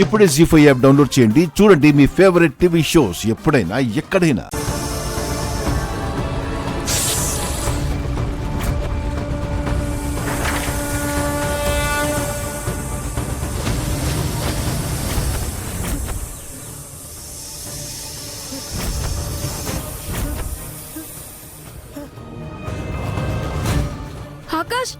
ఇప్పుడే జీ5 app download చేయండి. చూడండి మీ ఫేవరెట్ టీవీ షోస్ ఎప్పుడైనా ఎక్కడైనా. ఆకాష్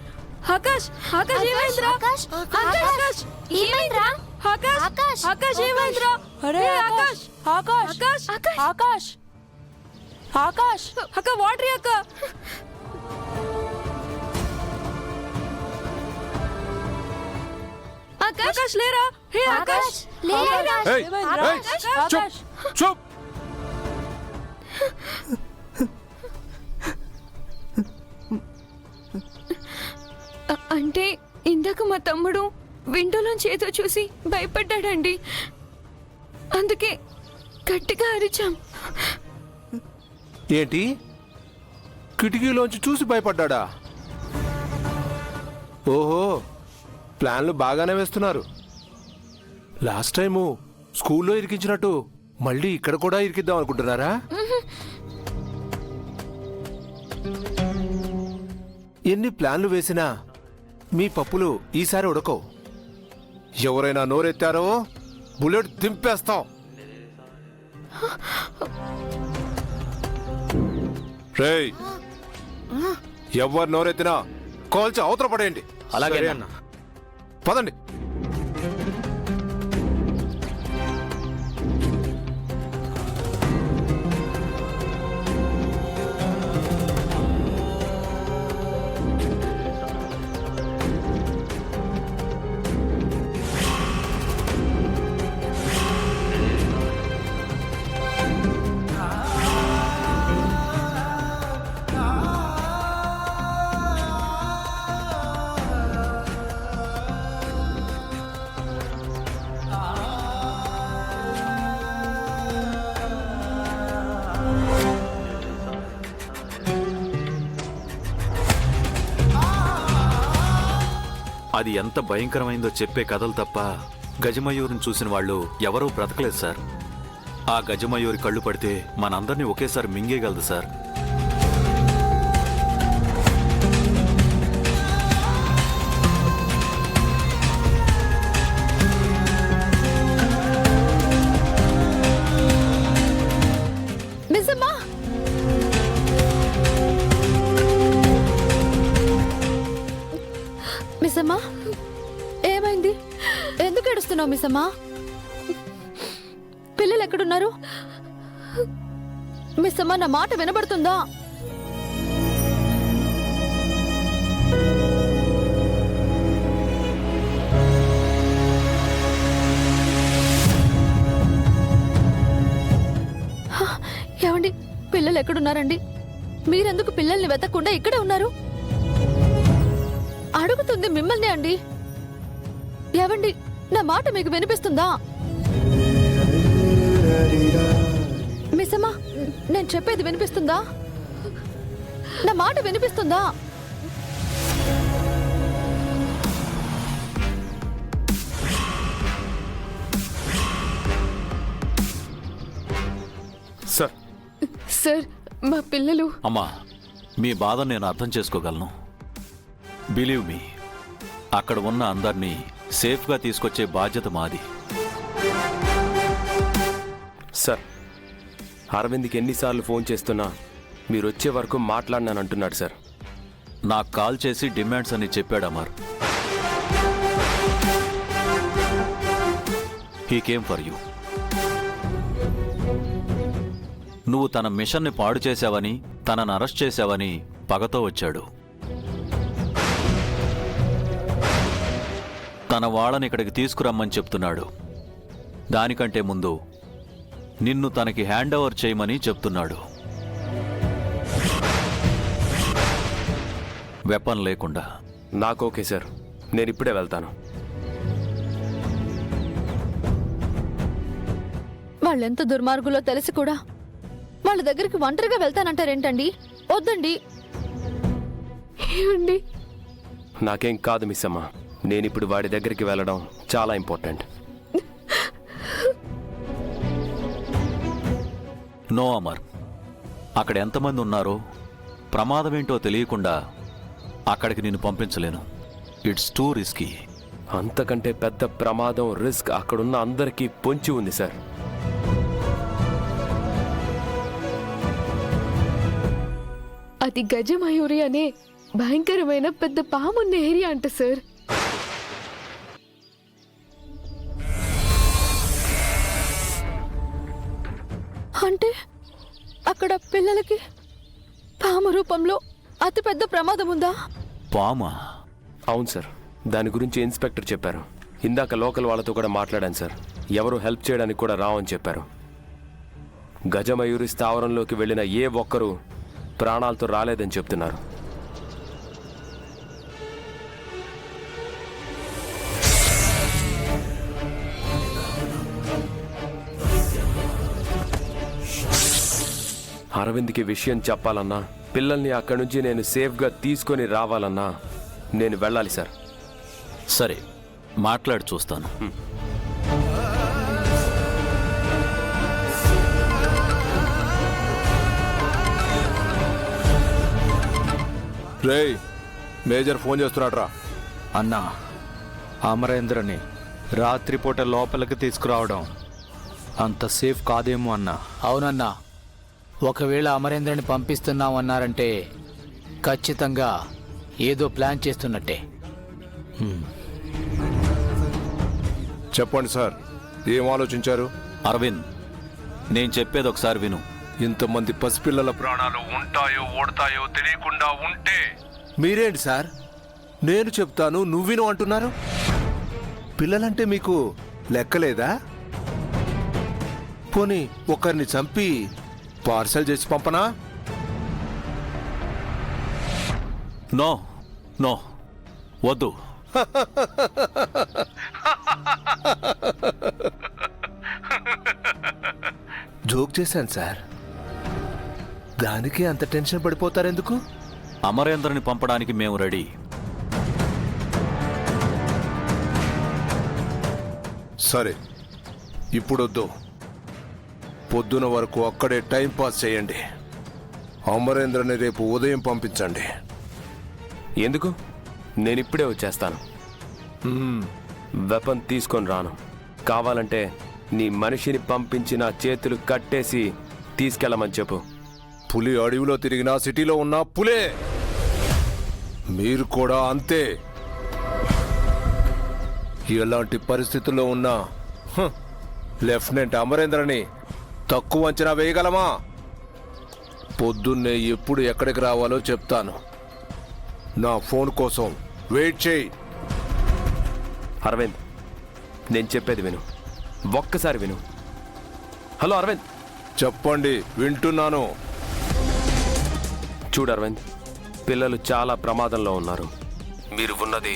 ఆకాష్ ఆకాష్ ఏమైందిరా? ఆకాష్ ఆకాష్ ఏమైందిరా? ఆకాష్ ఆకాష్ ఆకాష్ ఏమైందిరా? అరే ఆకాష్ ఆకాష్ ఆకాష్ ఆకాష్ ఆకాష్ అక్క వాటర్ అక్క. ఆకాష్ లేరా? హే ఆకాష్ లేరా? ఏయ్, ఏయ్, చూప్, చూప్. అంటే ఇందాక మా తమ్ముడు విండోలోంచి ఏదో చూసి భయపడ్డాడండి, అందుకే గట్టిగా అరిచాం. ఏంటి కిటికీలోంచి చూసి భయపడ్డా? ఓహో, ప్లాన్లు బాగానే వేస్తున్నారు. లాస్ట్ టైము స్కూల్లో ఇరికించినట్టు మళ్ళీ ఇక్కడ కూడా ఇరికిద్దాం అనుకుంటున్నారా? ఎన్ని ప్లాన్లు వేసినా మీ పప్పులు ఈసారి ఉడకవు. ఎవరైనా నోరెత్తారో బుల్లెట్ దింపేస్తాం. రేయ్, ఎవరు నోరెత్తినా కాల్చి అవతల పడేయండి. అలాగే అన్న. పదండి. అది ఎంత భయంకరమైందో చెప్పే కథలు తప్ప గజమయూరిని చూసిన వాళ్ళు ఎవరూ బ్రతకలేదు సార్. ఆ గజమయూరి కళ్ళు పడితే మనందరినీ ఒకేసారి మింగేయగలదు సార్. నిజమా? మిస్సమ్మా, ఏమైంది? ఎందుకు ఏడుస్తున్నావు మిస్సమ్మా? పిల్లలు ఎక్కడున్నారు? మిస్సమ్మా, నా మాట వినబడుతుందా? ఏమండి, పిల్లలు ఎక్కడున్నారండి? మీరెందుకు పిల్లల్ని వెతకకుండా ఇక్కడే ఉన్నారు? అడుగుతుంది మిమ్మల్ని అండి. ఏవండి, నా మాట మీకు వినిపిస్తుందా? మిస్సమ్మా, నేను చెప్పేది వినిపిస్తుందా? నా మాట వినిపిస్తుందా? సార్, సార్, మా పిల్లలు. అమ్మా, మీ బాధ నేను అర్థం చేసుకోగలను. బిలీవ్ మీ, అక్కడ ఉన్న అందరినీ సేఫ్గా తీసుకొచ్చే బాధ్యత మాది. సార్, అరవింద్కి ఎన్నిసార్లు ఫోన్ చేస్తున్నా మీరు వచ్చే వరకు మాట్లాడినానంటున్నాడు సార్. నాకు కాల్ చేసి డిమాండ్స్ అని చెప్పాడు Amar. He came for you. నువ్వు తన మిషన్ని పాడు చేశావని, తనను అరెస్ట్ చేశావని పగతో వచ్చాడు. తన వాళ్ళని ఇక్కడికి తీసుకురమ్మని చెప్తున్నాడు. దానికంటే ముందు నిన్ను తనకి హ్యాండ్ ఓవర్ చేయమని చెప్తున్నాడు. వెపన్ లేకుండా. నాకు ఓకే సార్, నేను ఇప్పుడే వెళ్తాను. వాళ్ళెంత దుర్మార్గులో తెలిసి కూడా వాళ్ళ దగ్గరికి ఒంటరిగా వెళ్తానంటారేంటండి? వద్దండి. ఏమండి, నాకేం కాదు మిస్ అమ్మ, నేనిప్పుడు వాడి దగ్గరికి వెళ్ళడం చాలా ఇంపార్టెంట్. నో అమర్, అక్కడ ఎంతమంది ఉన్నారో ప్రమాదమేంటో తెలియకుండా అక్కడికి నేను పంపించలేను. It's two risky. అంతకంటే పెద్ద ప్రమాదం, రిస్క్ అక్కడున్న అందరికీ పొంచి ఉంది సార్. అది గజమయూరి అనే భయంకరమైన పెద్ద పామున్న ఏరియా అంట సార్. అంటే అక్కడ పిల్లలకి పాము రూపంలో అతిపెద్ద ప్రమాదం ఉందా? పామా? అవును సార్, దాని గురించి ఇన్స్పెక్టర్ చెప్పారు. ఇందాక లోకల్ వాళ్ళతో కూడా మాట్లాడాను సార్. ఎవరు హెల్ప్ చేయడానికి కూడా రావని చెప్పారు. గజమయూరి స్థావరంలోకి వెళ్ళిన ఏ ఒక్కరూ ప్రాణాలతో రాలేదని చెప్తున్నారు. అరవింద్కి విషయం చెప్పాలన్నా, పిల్లల్ని అక్కడి నుంచి నేను సేఫ్గా తీసుకొని రావాలన్నా నేను వెళ్ళాలి సార్. సరే, మాట్లాడి చూస్తాను. రేయ్, మేజర్ ఫోన్ చేస్తున్నాడ్రా. అన్నా, అమరేంద్రని రాత్రిపూట లోపలికి తీసుకురావడం అంత సేఫ్ కాదేమో అన్నా. అవునన్నా, ఒకవేళ అమరేంద్రని పంపిస్తున్నామన్నారంటే ఖచ్చితంగా ఏదో ప్లాన్ చేస్తున్నట్టే. చెప్పండి సార్, ఏం ఆలోచించారు? అరవింద్, నేను చెప్పేది ఒకసారి విను. ఇంతమంది పసిపిల్లల ప్రాణాలు ఉంటాయో ఓడతాయో తెలియకుండా ఉంటే మీరేంటి సార్ నేను చెప్తాను నువ్విను అంటున్నారు? పిల్లలంటే మీకు లెక్కలేదా? పోనీ ఒకరిని చంపి పార్సల్ చేసి పంపనా? నో నో, వద్దు. జోక్ చేశాను సార్, దానికి అంత టెన్షన్ పడిపోతారెందుకు? అమరేంద్రని పంపడానికి మేము రెడీ. సరే, ఇప్పుడొద్దు. పొద్దున వరకు అక్కడే టైం పాస్ చేయండి. అమరేంద్రని రేపు ఉదయం పంపించండి. ఎందుకు? నేను ఇప్పుడే వచ్చేస్తాను. వెపన్ తీసుకొని రాను. కావాలంటే నీ మనిషిని పంపించి నా చేతులు కట్టేసి తీసుకెళ్ళమని చెప్పు. పులి అడవిలో తిరిగినా సిటీలో ఉన్న పులే. మీరు కూడా అంతే. ఎలాంటి పరిస్థితుల్లో ఉన్నా లెఫ్టినెంట్ అమరేంద్రని తక్కువ అంచనా వేయగలమా? పొద్దున్నే ఎప్పుడు ఎక్కడికి రావాలో చెప్తాను. నా ఫోన్ కోసం వెయిట్ చేయి. అరవింద్, నేను చెప్పేది విను, ఒక్కసారి విను. హలో అరవింద్. చెప్పండి, వింటున్నాను. చూడు అరవింద్, పిల్లలు చాలా ప్రమాదంలో ఉన్నారు. మీరు ఉన్నది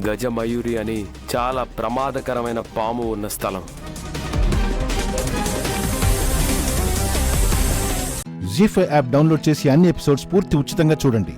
గజమయూరి అని చాలా ప్రమాదకరమైన పాము ఉన్న స్థలం. జీ5 యాప్ డౌన్లోడ్ చేసి అన్ని ఎపిసోడ్స్ పూర్తి ఉచితంగా చూడండి.